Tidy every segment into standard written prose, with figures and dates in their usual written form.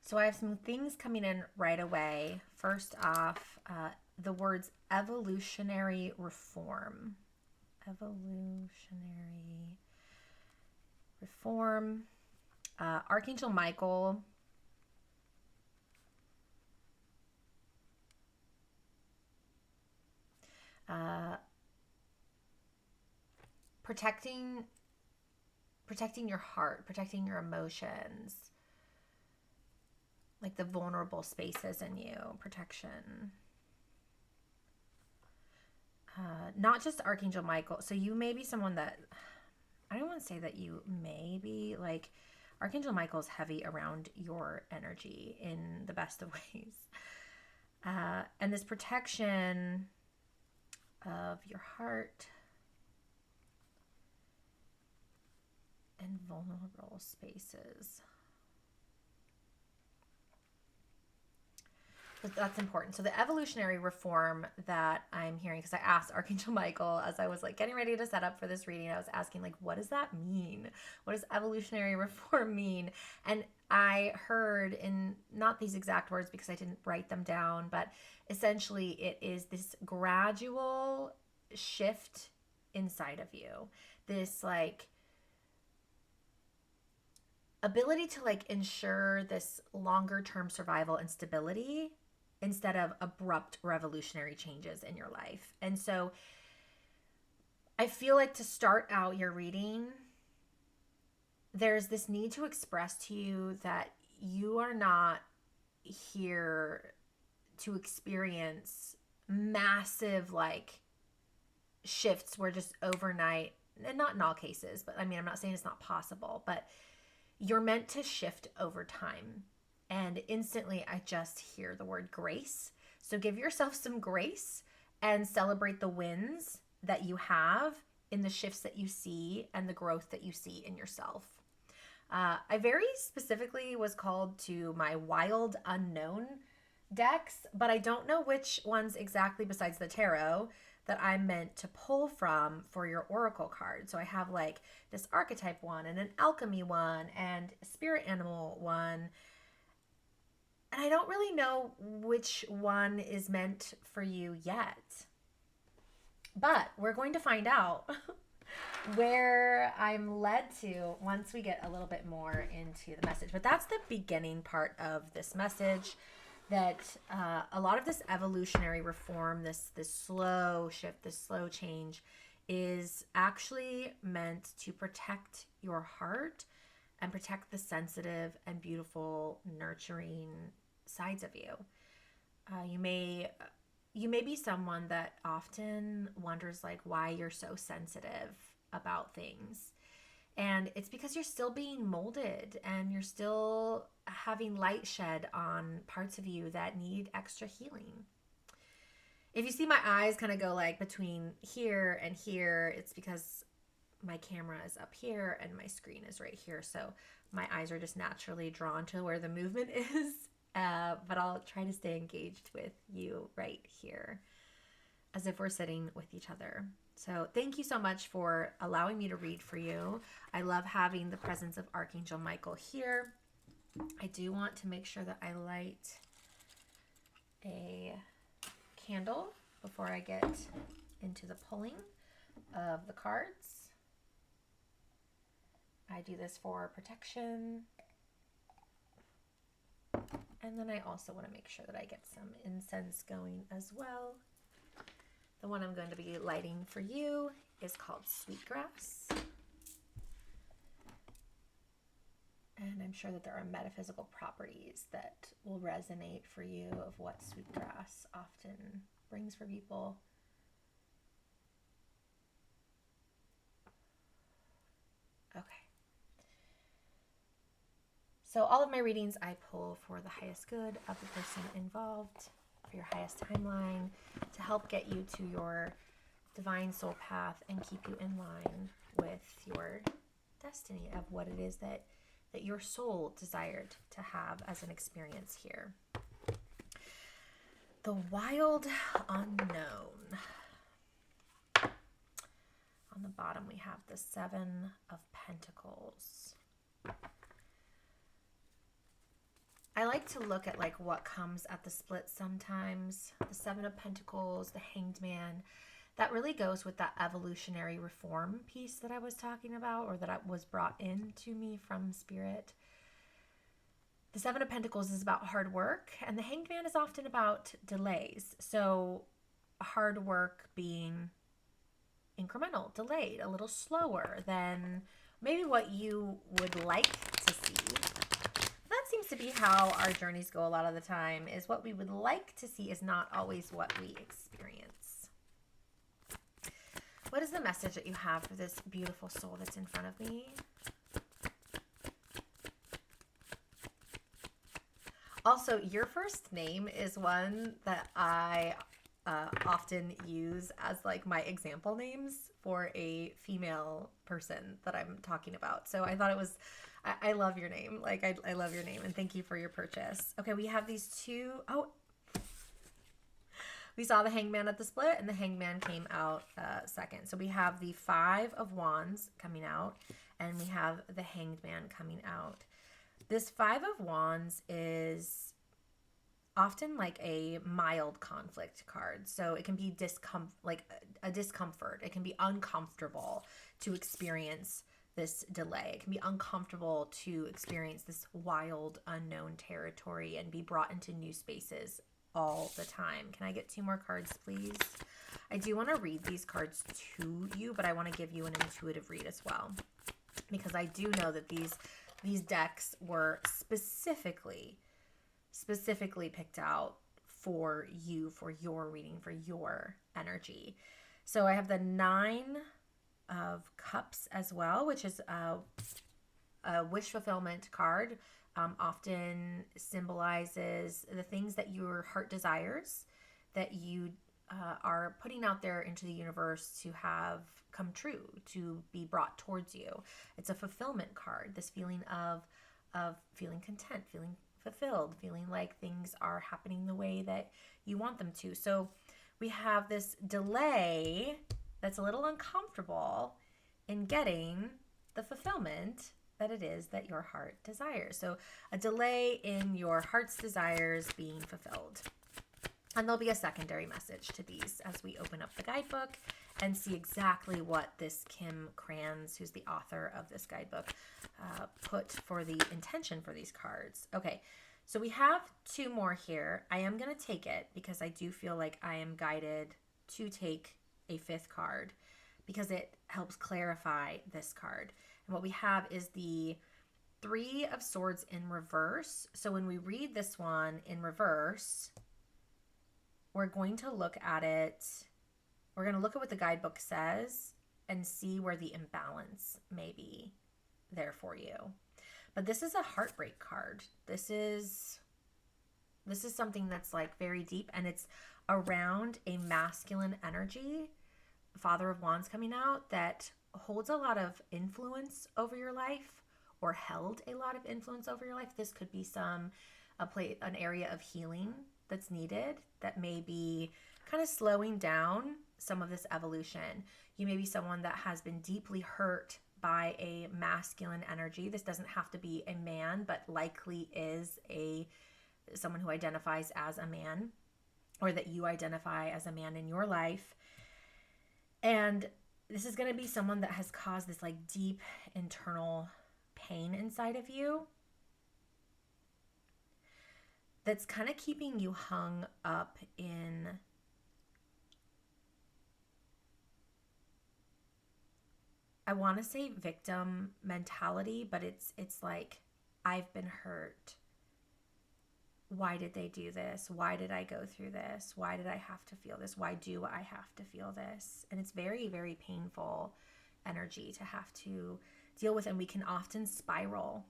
So I have some things coming in right away. First off, the words evolutionary reform. Evolutionary reform. Archangel Michael. Uh, protecting protecting your heart, protecting your emotions, like the vulnerable spaces in you, protection. Not just Archangel Michael. So you may be someone that, I don't want to say that you may be like, Archangel Michael's heavy around your energy in the best of ways. And this protection of your heart and vulnerable spaces. That's important. So the evolutionary reform that I'm hearing, because I asked Archangel Michael as I was like getting ready to set up for this reading, I was asking like, what does that mean? What does evolutionary reform mean? And I heard in not these exact words because I didn't write them down, but essentially it is this gradual shift inside of you. This like ability to like ensure this longer term survival and stability instead of abrupt revolutionary changes in your life. And so I feel like to start out your reading, there's this need to express to you that you are not here to experience massive like shifts where just overnight, and not in all cases, but I mean, I'm not saying it's not possible, but you're meant to shift over time. And instantly, I just hear the word grace. So give yourself some grace and celebrate the wins that you have in the shifts that you see and the growth that you see in yourself. I very specifically was called to my wild unknown decks, but I don't know which ones exactly besides the tarot that I'm meant to pull from for your oracle card. So I have like this archetype one and an alchemy one and a spirit animal one. And I don't really know which one is meant for you yet. But we're going to find out where I'm led to once we get a little bit more into the message. But that's the beginning part of this message, that a lot of this evolutionary reform, this slow shift, this slow change is actually meant to protect your heart and protect the sensitive and beautiful, nurturing sides of you. You may be someone that often wonders like why you're so sensitive about things. And it's because you're still being molded and you're still having light shed on parts of you that need extra healing. If you see my eyes kind of go like between here and here, it's because my camera is up here and my screen is right here. So my eyes are just naturally drawn to where the movement is. But I'll try to stay engaged with you right here as if we're sitting with each other. So thank you so much for allowing me to read for you. I love having the presence of Archangel Michael here. I do want to make sure that I light a candle before I get into the pulling of the cards. I do this for protection. And then I also want to make sure that I get some incense going as well. The one I'm going to be lighting for you is called Sweetgrass. And I'm sure that there are metaphysical properties that will resonate for you of what sweetgrass often brings for people. Okay. So all of my readings I pull for the highest good of the person involved, for your highest timeline, to help get you to your divine soul path and keep you in line with your destiny of what it is that your soul desired to have as an experience here. The wild unknown. On the bottom we have the Seven of Pentacles. I like to look at like what comes at the split sometimes. The Seven of Pentacles, the Hanged Man. That really goes with that evolutionary reform piece that I was talking about, or that was brought into me from Spirit. The Seven of Pentacles is about hard work, and the Hanged Man is often about delays. So hard work being incremental, delayed, a little slower than maybe what you would like to see. That seems to be how our journeys go a lot of the time, is what we would like to see is not always what we experience. What is the message that you have for this beautiful soul that's in front of me? Also, your first name is one that I often use as like my example names for a female person that I'm talking about. So I thought it was, I love your name. Like, I love your name, and thank you for your purchase. Okay, we have these two. Oh, we saw the Hangman at the split, and the Hangman came out second. So we have the Five of Wands coming out, and we have the Hanged Man coming out. This Five of Wands is often like a mild conflict card. So it can be like a discomfort. It can be uncomfortable to experience this delay. It can be uncomfortable to experience this wild, unknown territory and be brought into new spaces all the time. Can I get 2 more cards, please? I do want to read these cards to you, but I want to give you an intuitive read as well, because I do know that these decks were specifically picked out for you, for your reading, for your energy. So I have the Nine of Cups as well, which is a wish fulfillment card. Often symbolizes the things that your heart desires, that you are putting out there into the universe to have come true, to be brought towards you. It's a fulfillment card, this feeling of feeling content, feeling fulfilled, feeling like things are happening the way that you want them to. So we have this delay that's a little uncomfortable in getting the fulfillment that it is that your heart desires. So a delay in your heart's desires being fulfilled. And there'll be a secondary message to these as we open up the guidebook and see exactly what this Kim Kranz, who's the author of this guidebook, put for the intention for these cards. Okay, so we have 2 more here. I am going to take it because I do feel like I am guided to take a 5th card because it helps clarify this card. And what we have is the 3 of Swords in reverse. So when we read this one in reverse, we're going to look at it. We're going to look at what the guidebook says and see where the imbalance may be there for you. But this is a heartbreak card. This is something that's like very deep, and it's around a masculine energy, Father of Wands coming out, that holds a lot of influence over your life, or held a lot of influence over your life. This could be an area of healing that's needed, that may be kind of slowing down some of this evolution. You may be someone that has been deeply hurt by a masculine energy. This doesn't have to be a man, but likely is someone who identifies as a man, or that you identify as a man in your life. And this is going to be someone that has caused this like deep internal pain inside of you that's kind of keeping you hung up in I want to say victim mentality, but it's like, I've been hurt. Why did they do this? Why did I go through this? Why did I have to feel this? Why do I have to feel this? And it's very, very painful energy to have to deal with. And we can often spiral,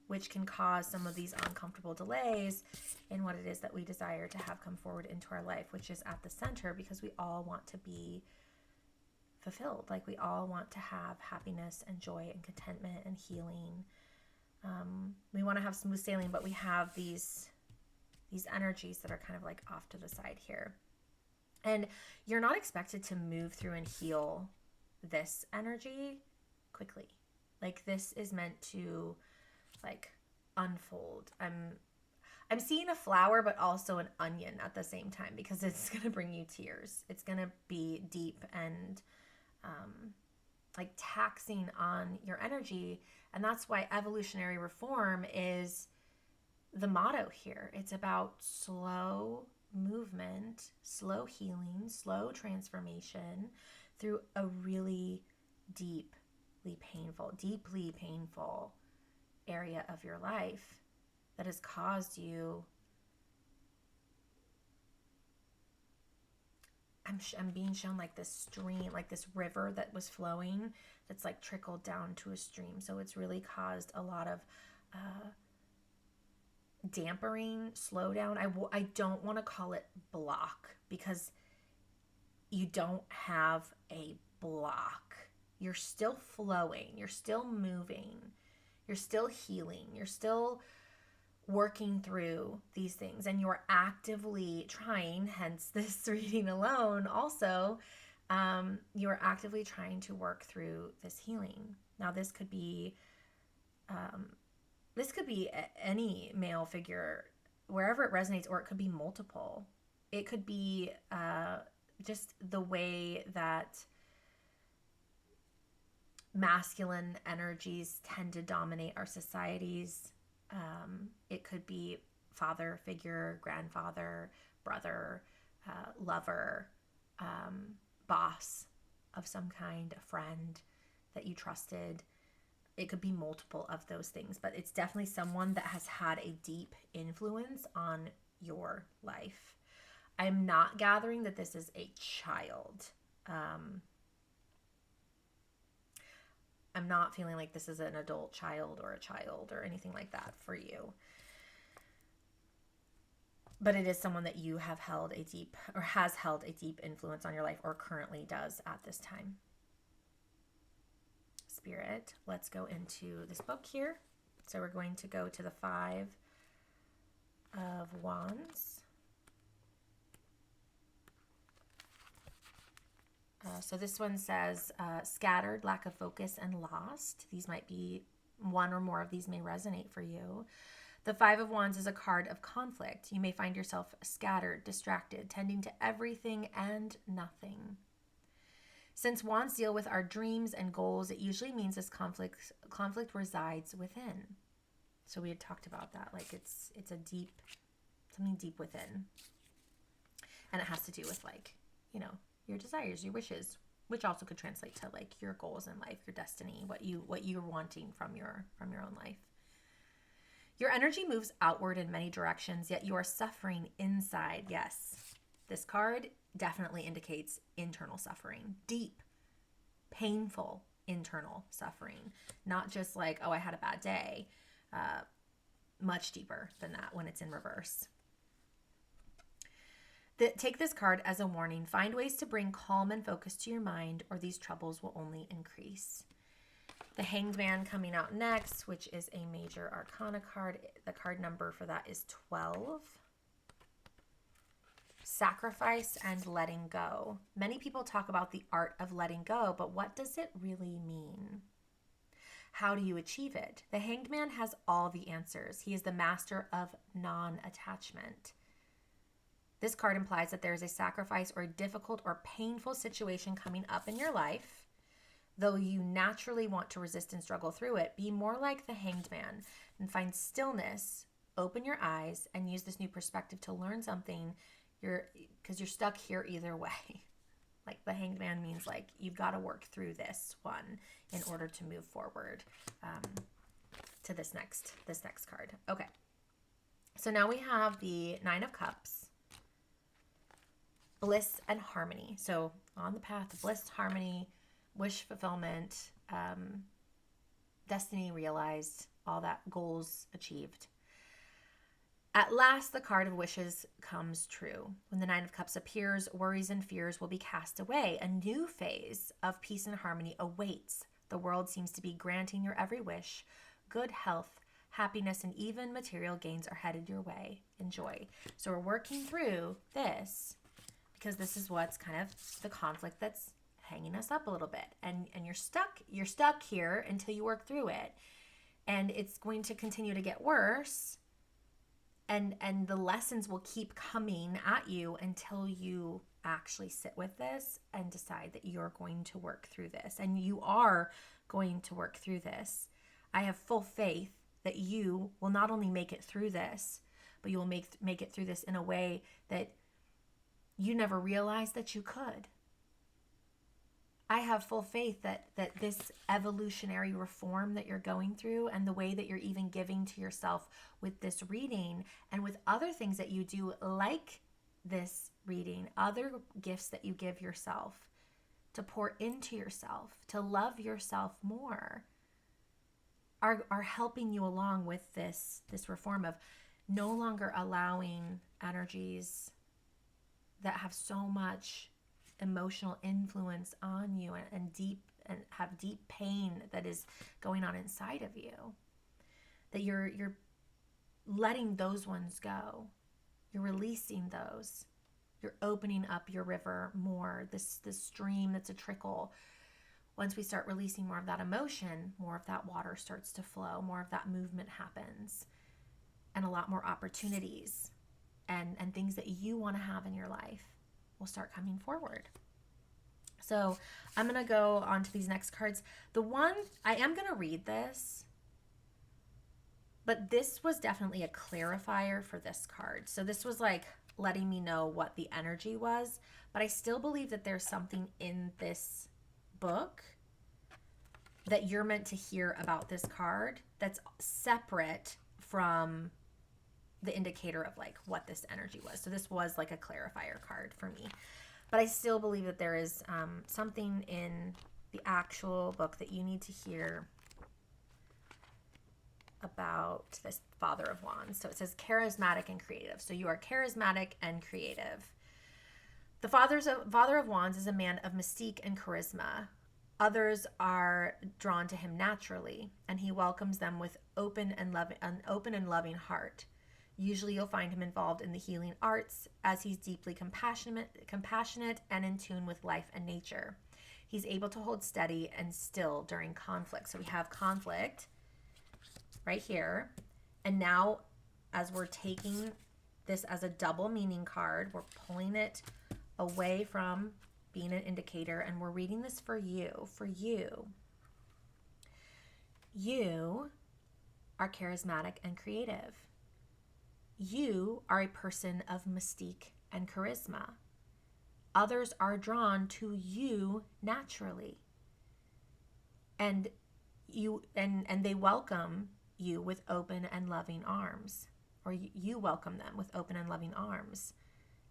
which can cause some of these uncomfortable delays in what it is that we desire to have come forward into our life, which is at the center, because we all want to be fulfilled. Like, we all want to have happiness and joy and contentment and healing. We want to have smooth sailing, but we have these energies that are kind of like off to the side here. And you're not expected to move through and heal this energy quickly. Like, this is meant to like unfold. I'm seeing a flower, but also an onion at the same time, because it's going to bring you tears. It's going to be deep and like taxing on your energy. And that's why evolutionary reform is the motto here. It's about slow movement, slow healing, slow transformation through a really deeply painful area of your life that has caused you. I'm being shown like this stream, like this river that was flowing that's like trickled down to a stream. So it's really caused a lot of dampering, slowdown. I don't want to call it block, because you don't have a block. You're still flowing, you're still moving, you're still healing, you're still working through these things, and you're actively trying, hence this reading alone also, you're actively trying to work through this healing. Now this could be any male figure, wherever it resonates, or it could be multiple. It could be just the way that masculine energies tend to dominate our societies. It could be father figure, grandfather, brother, lover, boss of some kind, a friend that you trusted. It could be multiple of those things, but it's definitely someone that has had a deep influence on your life. I'm not gathering that this is a child. I'm not feeling like this is an adult child or a child or anything like that for you. But it is someone that you have held a deep, or has held a deep influence on your life, or currently does at this time. Spirit, let's go into this book here. So we're going to go to the 5 of Wands. So this one says scattered, lack of focus, and lost. These might be, one or more of these may resonate for you. The 5 of Wands is a card of conflict. You may find yourself scattered, distracted, tending to everything and nothing. Since Wands deal with our dreams and goals, it usually means this conflict resides within. So we had talked about that, like it's a deep, something deep within. And it has to do with, like, you know, your desires, your wishes, which also could translate to like your goals in life, your destiny, what you're wanting from your own life. Your energy moves outward in many directions, yet you are suffering inside. Yes, this card definitely indicates internal suffering, deep, painful internal suffering, not just like, oh, I had a bad day. Much deeper than that when it's in reverse. Take this card as a warning. Find ways to bring calm and focus to your mind, or these troubles will only increase. The Hanged Man coming out next, which is a major arcana card. The card number for that is 12. Sacrifice and letting go. Many people talk about the art of letting go, but what does it really mean? How do you achieve it? The Hanged Man has all the answers. He is the master of non-attachment. This card implies that there is a sacrifice or a difficult or painful situation coming up in your life. Though you naturally want to resist and struggle through it, be more like the Hanged Man and find stillness, open your eyes, and use this new perspective to learn something, because you're stuck here either way. Like the Hanged Man means like you've got to work through this one in order to move forward to this next card. Okay. So now we have the 9 of Cups. Bliss and harmony. So on the path of bliss, harmony, wish fulfillment, destiny realized, all that, goals achieved. At last, the card of wishes comes true. When the 9 of Cups appears, worries and fears will be cast away. A new phase of peace and harmony awaits. The world seems to be granting your every wish. Good health, happiness, and even material gains are headed your way. Enjoy. So we're working through this, because this is what's kind of the conflict that's hanging us up a little bit. And you're stuck here until you work through it. And it's going to continue to get worse And the lessons will keep coming at you until you actually sit with this and decide that you're going to work through this, and you are going to work through this. I have full faith that you will not only make it through this, but you will make it through this in a way that you never realized that you could. I have full faith that this evolutionary reform that you're going through, and the way that you're even giving to yourself with this reading and with other things that you do, like this reading, other gifts that you give yourself to pour into yourself, to love yourself more, are helping you along with this reform of no longer allowing energies that have so much emotional influence on you and have deep pain that is going on inside of you, that you're letting those ones go. You're releasing those. You're opening up your river more, this stream that's a trickle. Once we start releasing more of that emotion, more of that water starts to flow, more of that movement happens, and a lot more opportunities and things that you want to have in your life will start coming forward. So I'm going to go on to these next cards. The one, I am going to read this, but this was definitely a clarifier for this card. So this was like letting me know what the energy was, but I still believe that there's something in this book that you're meant to hear about this card that's separate from the indicator of like what this energy was. So this was like a clarifier card for me, but I still believe that there is something in the actual book that you need to hear about this Father of Wands. So it says charismatic and creative. So you are charismatic and creative. The Father of Wands is a man of mystique and charisma. Others are drawn to him naturally, and he welcomes them with an open and loving heart. Usually you'll find him involved in the healing arts, as he's deeply compassionate and in tune with life and nature. He's able to hold steady and still during conflict. So we have conflict right here. And now, as we're taking this as a double meaning card, we're pulling it away from being an indicator, and we're reading this for you. For you. You are charismatic and creative. You are a person of mystique and charisma. Others are drawn to you naturally. And they welcome you with open and loving arms, or you welcome them with open and loving arms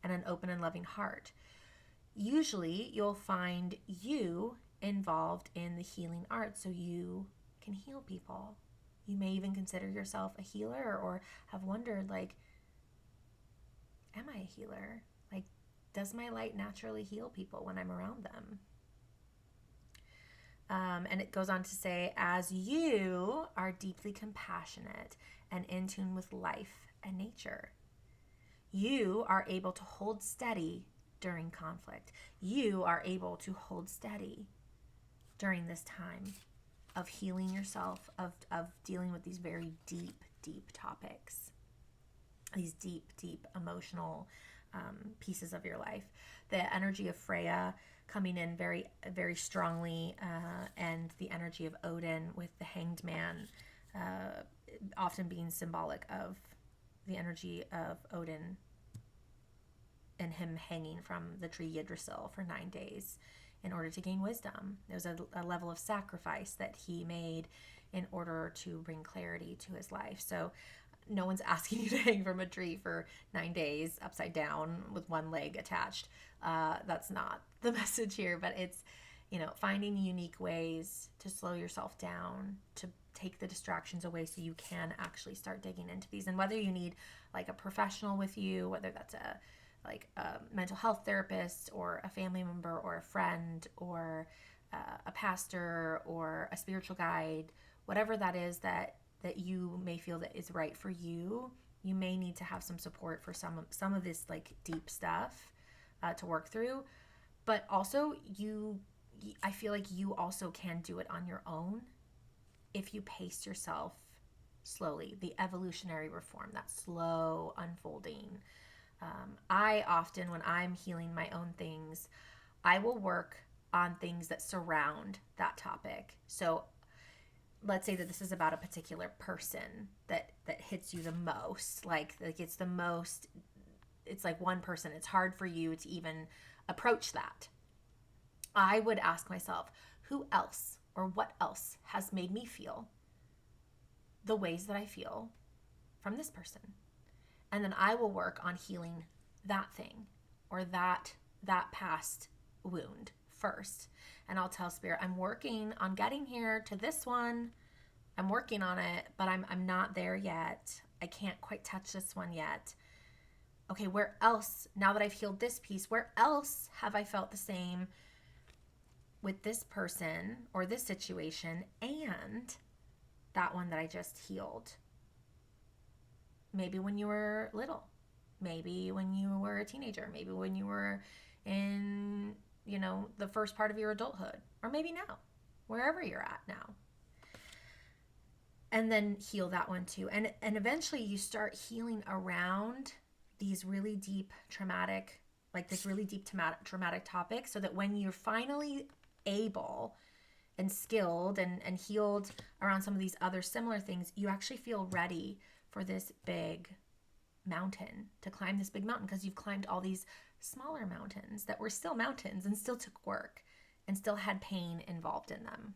and an open and loving heart. Usually you'll find you involved in the healing arts, so you can heal people. You may even consider yourself a healer, or have wondered, like, am I a healer? Like, does my light naturally heal people when I'm around them? And it goes on to say, as you are deeply compassionate and in tune with life and nature, you are able to hold steady during conflict. You are able to hold steady during this time of healing yourself, of dealing with these very deep, deep topics, these deep, deep emotional pieces of your life. The energy of Freya coming in very, very strongly, and the energy of Odin with the Hanged Man often being symbolic of the energy of Odin and him hanging from the tree Yggdrasil for 9 days in order to gain wisdom. It was a level of sacrifice that he made in order to bring clarity to his life. So no one's asking you to hang from a tree for 9 days upside down with one leg attached. That's not the message here, but it's, finding unique ways to slow yourself down, to take the distractions away so you can actually start digging into these. And whether you need like a professional with you, whether that's a mental health therapist or a family member or a friend or a pastor or a spiritual guide, whatever that is that you may feel that is right for you, you may need to have some support for some of this like deep stuff to work through. But also I feel like you also can do it on your own if you pace yourself slowly, the evolutionary reform, that slow unfolding. I often, when I'm healing my own things, I will work on things that surround that topic. So let's say that this is about a particular person that hits you the most, like it's the most, it's like one person, it's hard for you to even approach that. I would ask myself, who else or what else has made me feel the ways that I feel from this person? And then I will work on healing that thing or that past wound first. And I'll tell Spirit, I'm working on getting here to this one. I'm working on it, but I'm not there yet. I can't quite touch this one yet. Okay, where else, now that I've healed this piece, where else have I felt the same with this person or this situation and that one that I just healed? Maybe when you were little, maybe when you were a teenager, maybe when you were in, the first part of your adulthood, or maybe now, wherever you're at now. And then heal that one too. And eventually you start healing around these really deep traumatic, like this really deep traumatic topic, so that when you're finally able and skilled and healed around some of these other similar things, you actually feel ready for this big mountain, to climb this big mountain, because you've climbed all these smaller mountains that were still mountains and still took work and still had pain involved in them.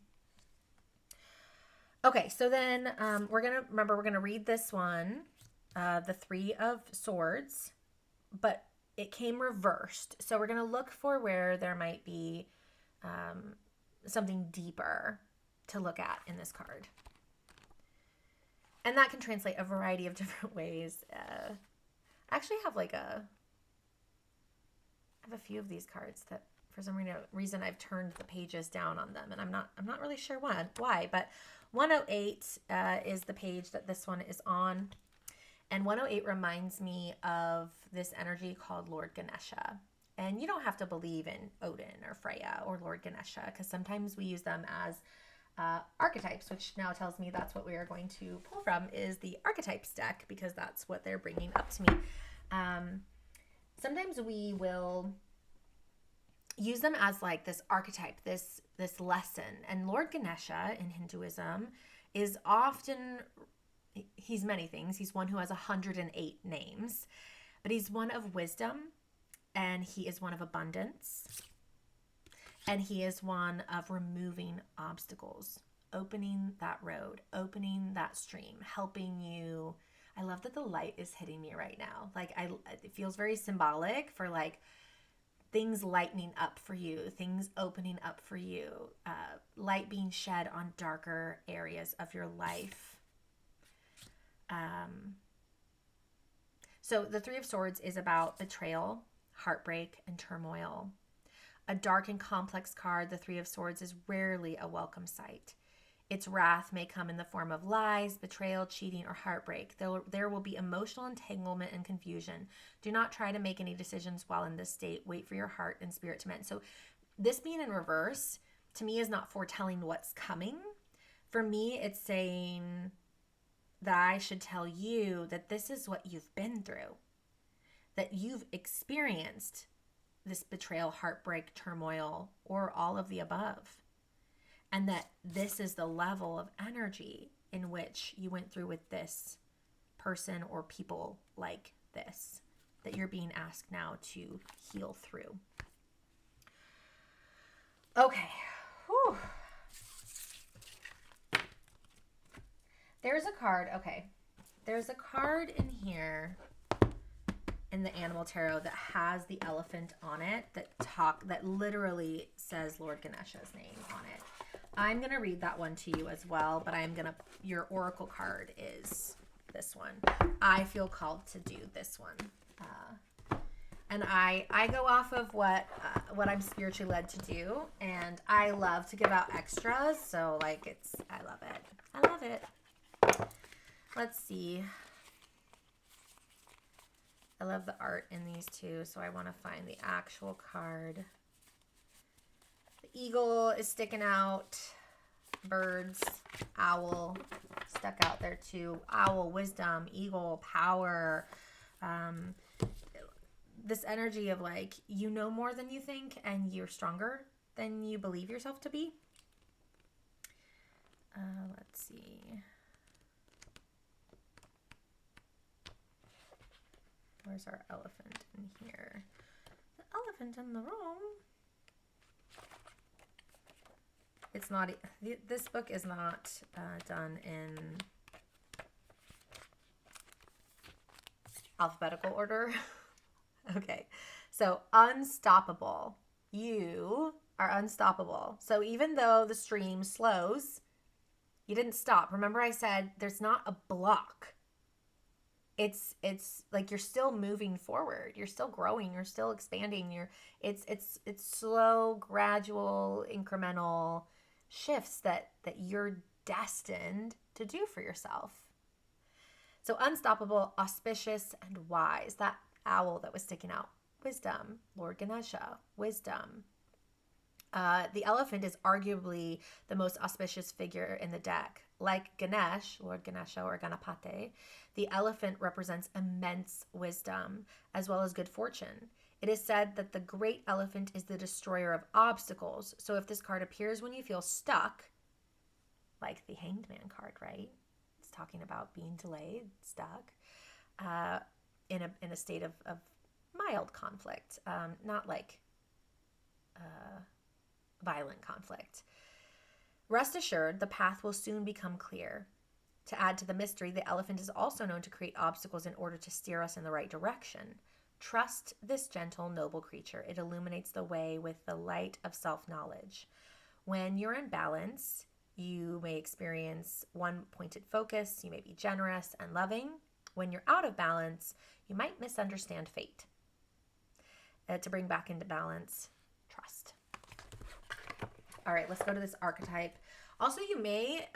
Okay, so then we're going to read this one, the Three of Swords, but it came reversed. So we're going to look for where there might be something deeper to look at in this card. And that can translate a variety of different ways. I actually have I have a few of these cards that for some reason I've turned the pages down on them, and I'm not really sure why, but 108 is the page that this one is on. And 108 reminds me of this energy called Lord Ganesha. And you don't have to believe in Odin or Freya or Lord Ganesha, because sometimes we use them as archetypes, which now tells me that's what we are going to pull from, is the archetypes deck, because that's what they're bringing up to me. Sometimes we will use them as like this archetype, this lesson. And Lord Ganesha in Hinduism is often, he's many things. He's one who has 108 names, but he's one of wisdom, and he is one of abundance, and he is one of removing obstacles, opening that road, opening that stream, helping you. I love that the light is hitting me right now. It feels very symbolic for things lightening up for you, things opening up for you, light being shed on darker areas of your life. So the Three of Swords is about betrayal, heartbreak, and turmoil. A dark and complex card, the Three of Swords, is rarely a welcome sight. Its wrath may come in the form of lies, betrayal, cheating, or heartbreak. There will be emotional entanglement and confusion. Do not try to make any decisions while in this state. Wait for your heart and spirit to mend. So this being in reverse, to me, is not foretelling what's coming. For me, it's saying that I should tell you that this is what you've been through, that you've experienced this betrayal, heartbreak, turmoil, or all of the above. And that this is the level of energy in which you went through with this person or people like this, that you're being asked now to heal through. Okay. Whew. There's a card. Okay. There's a card in here in the Animal Tarot that has the elephant on it that literally says Lord Ganesha's name on it. I'm going to read that one to you as well, but your oracle card is this one. I feel called to do this one. And I go off of what I'm spiritually led to do, and I love to give out extras, so I love it. I love it. Let's see. I love the art in these two, so I want to find the actual card. The eagle is sticking out. birds, owl stuck out there too. Owl, wisdom, eagle, power. This energy of like, you know more than you think and you're stronger than you believe yourself to be. Let's see. Where's our elephant in here? The elephant in the room. It's not, this book is not done in alphabetical order. Okay, so unstoppable. You are unstoppable. So even though the stream slows, you didn't stop. Remember I said there's not a block. It's like you're still moving forward. You're still growing. You're still expanding. It's slow, gradual, incremental shifts that you're destined to do for yourself. So unstoppable, auspicious, and wise. That owl that was sticking out. Wisdom, Lord Ganesha, wisdom. The elephant is arguably the most auspicious figure in the deck. Like Ganesh, Lord Ganesha or Ganapate, the elephant represents immense wisdom as well as good fortune. It is said that the great elephant is the destroyer of obstacles. So if this card appears when you feel stuck, like the Hanged Man card, right? It's talking about being delayed, stuck, in a state of mild conflict, not like violent conflict. Rest assured, the path will soon become clear. To add to the mystery, the elephant is also known to create obstacles in order to steer us in the right direction. Trust this gentle, noble creature. It illuminates the way with the light of self-knowledge. When you're in balance, you may experience one-pointed focus. You may be generous and loving. When you're out of balance, you might misunderstand fate. To bring back into balance, trust. All right, let's go to this archetype. Also, you may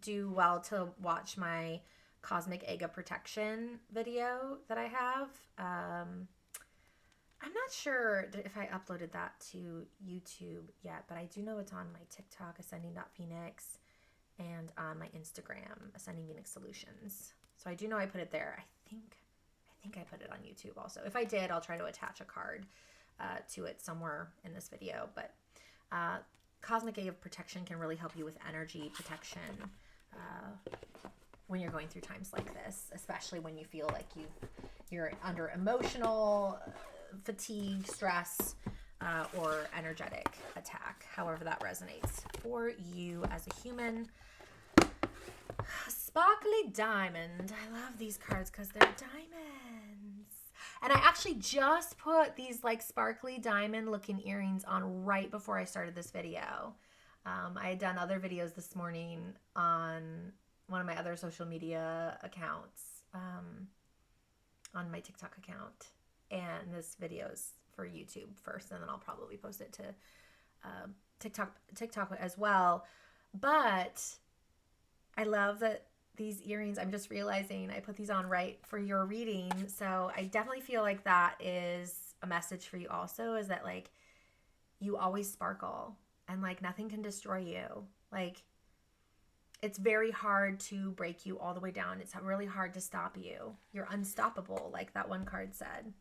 do well to watch my Cosmic Egg of Protection video that I have. I'm not sure if I uploaded that to YouTube yet, but I do know it's on my TikTok, ascending.phoenix, and on my Instagram, Ascending Phoenix Solutions. So I do know I put it there. I think I put it on YouTube also. If I did, I'll try to attach a card to it somewhere in this video. But Cosmic Egg of Protection can really help you with energy protection when you're going through times like this, especially when you feel like you're under emotional fatigue, stress, or energetic attack, however that resonates for you as a human. Sparkly Diamond. I love these cards because they're diamonds. And I actually just put these like sparkly diamond looking earrings on right before I started this video. I had done other videos this morning on one of my other social media accounts, on my TikTok account. And this video is for YouTube first, and then I'll probably post it to TikTok as well. But I love that these earrings, I'm just realizing I put these on right for your reading. So I definitely feel like that is a message for you also, is that like you always sparkle and like nothing can destroy you. Like it's very hard to break you all the way down. It's really hard to stop you. You're unstoppable, like that one card said.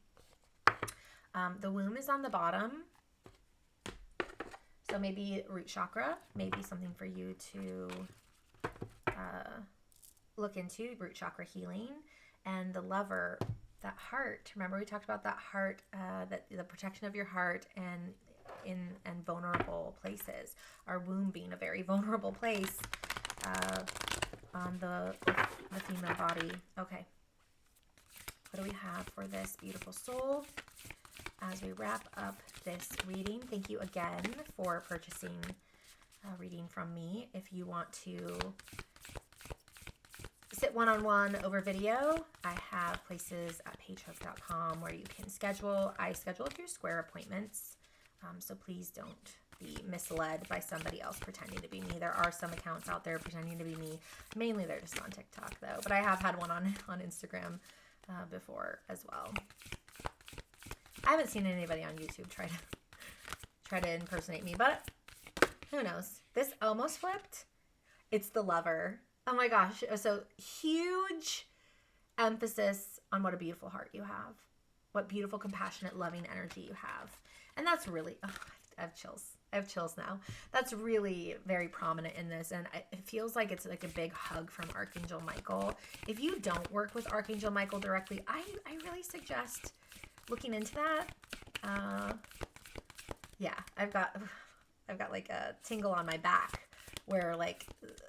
The womb is on the bottom. So maybe root chakra, maybe something for you to look into, root chakra healing. And the lover, that heart. Remember we talked about that heart, that the protection of your heart and vulnerable places. Our womb being a very vulnerable place on the female body. Okay. What do we have for this beautiful soul? As we wrap up this reading, thank you again for purchasing a reading from me. If you want to sit one-on-one over video, I have places at pagehook.com where you can schedule. I schedule through Square appointments, so please don't be misled by somebody else pretending to be me. There are some accounts out there pretending to be me. Mainly they're just on TikTok though, but I have had one on Instagram before as well. I haven't seen anybody on YouTube try to impersonate me, but who knows? This almost flipped. It's the Lover. Oh my gosh. So huge emphasis on what a beautiful heart you have, what beautiful, compassionate, loving energy you have. And that's really, oh, I have chills. I have chills now. That's really very prominent in this. And it feels like it's like a big hug from Archangel Michael. If you don't work with Archangel Michael directly, I really suggest looking into that. Yeah, I've got like a tingle on my back where like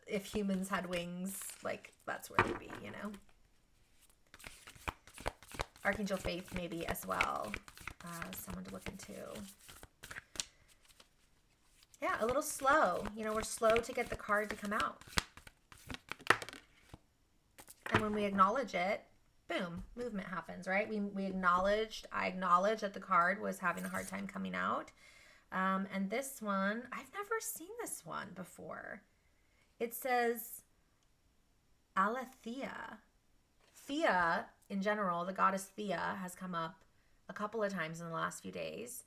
if humans had wings, like that's where they'd be, you know? Archangel Faith maybe as well. Someone to look into. Yeah, a little slow. You know, we're slow to get the card to come out. And when we acknowledge it, boom, movement happens, right? I acknowledged that the card was having a hard time coming out. And this one, I've never seen this one before. It says Aletheia. Thea, in general, the goddess Thea has come up a couple of times in the last few days.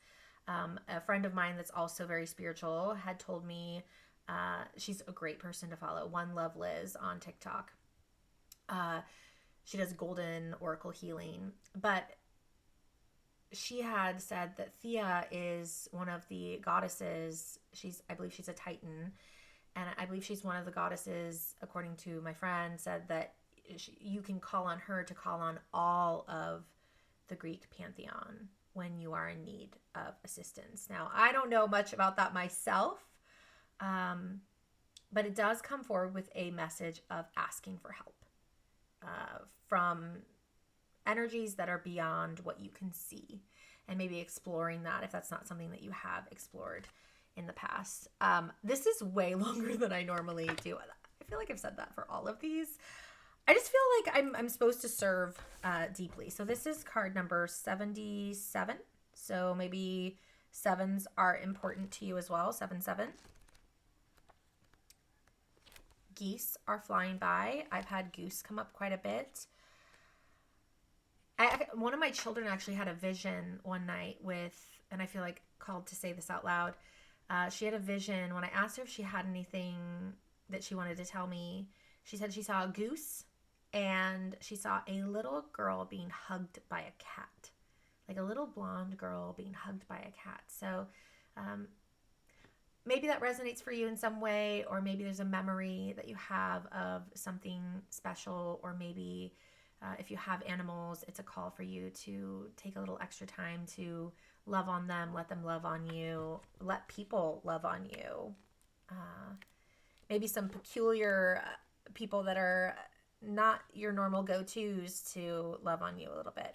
A friend of mine that's also very spiritual had told me, she's a great person to follow, One Love Liz on TikTok. She does golden oracle healing, but she had said that Thea is one of the goddesses. I believe she's a Titan, and I believe she's one of the goddesses, according to my friend, said that you can call on her to call on all of the Greek pantheon when you are in need of assistance. Now, I don't know much about that myself, but it does come forward with a message of asking for help from energies that are beyond what you can see, and maybe exploring that if that's not something that you have explored in the past. This is way longer than I normally do. I feel like I've said that for all of these. I just feel like I'm supposed to serve deeply. So this is card number 77. So maybe sevens are important to you as well. 7-7. Geese are flying by. I've had goose come up quite a bit. One of my children actually had a vision one night and I feel like called to say this out loud. She had a vision when I asked her if she had anything that she wanted to tell me. She said she saw a goose and she saw a little girl being hugged by a cat, like a little blonde girl being hugged by a cat. So maybe that resonates for you in some way, or maybe there's a memory that you have of something special, or maybe if you have animals, it's a call for you to take a little extra time to love on them, let them love on you, let people love on you. Maybe some peculiar people that are not your normal go-tos to love on you a little bit.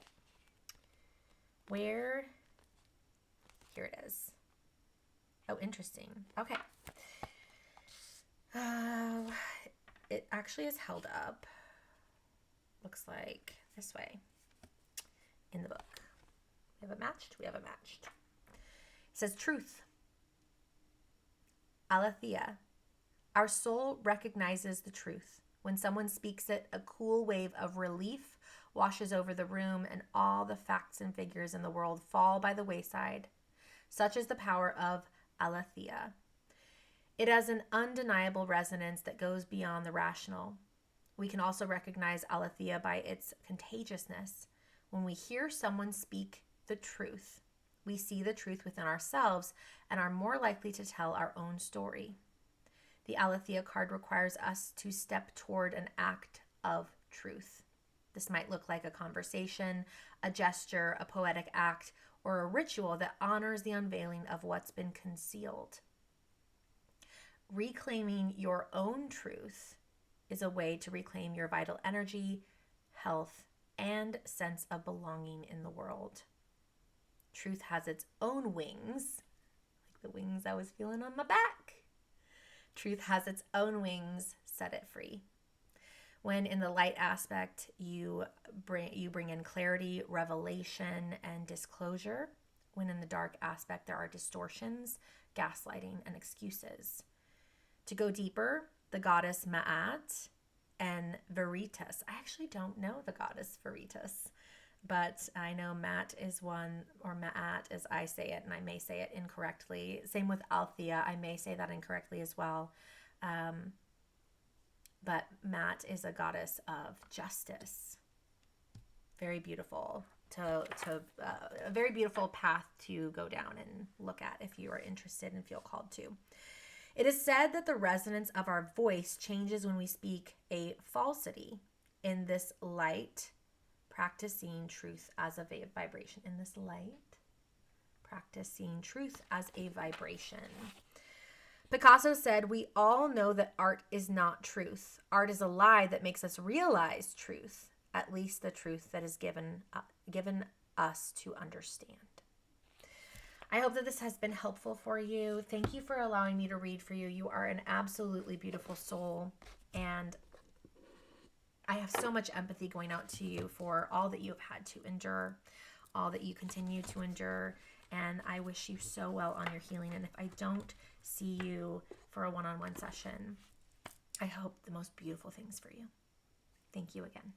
Here it is. Oh, interesting. Okay. It actually is held up. Looks like this way in the book. We have it matched? We have it matched. It says truth. Aletheia. Our soul recognizes the truth. When someone speaks it, a cool wave of relief washes over the room, and all the facts and figures in the world fall by the wayside. Such is the power of Aletheia. It has an undeniable resonance that goes beyond the rational. We can also recognize Aletheia by its contagiousness. When we hear someone speak the truth, we see the truth within ourselves and are more likely to tell our own story. The Aletheia card requires us to step toward an act of truth. This might look like a conversation, a gesture, a poetic act, or a ritual that honors the unveiling of what's been concealed. Reclaiming your own truth is a way to reclaim your vital energy, health, and sense of belonging in the world. Truth has its own wings, like the wings I was feeling on my back. Truth has its own wings, set it free. When in the light aspect, you bring in clarity, revelation, and disclosure. When in the dark aspect, there are distortions, gaslighting, and excuses. To go deeper, the goddess Ma'at and Veritas. I actually don't know the goddess Veritas. but I know Matt is one, or Maat as I say it, and I may say it incorrectly. Same with Althea, I may say that incorrectly as well. But Maat is a goddess of justice. Very beautiful a very beautiful path to go down and look at if you are interested and feel called to. It is said that the resonance of our voice changes when we speak a falsity. In this light, practicing truth as a vibration. In this light, practicing truth as a vibration. Picasso said, "We all know that art is not truth. Art is a lie that makes us realize truth, at least the truth that is given us to understand." I hope that this has been helpful for you. Thank you for allowing me to read for you. You are an absolutely beautiful soul, and I have so much empathy going out to you for all that you have had to endure, all that you continue to endure, and I wish you so well on your healing. And if I don't see you for a one-on-one session, I hope the most beautiful things for you. Thank you again.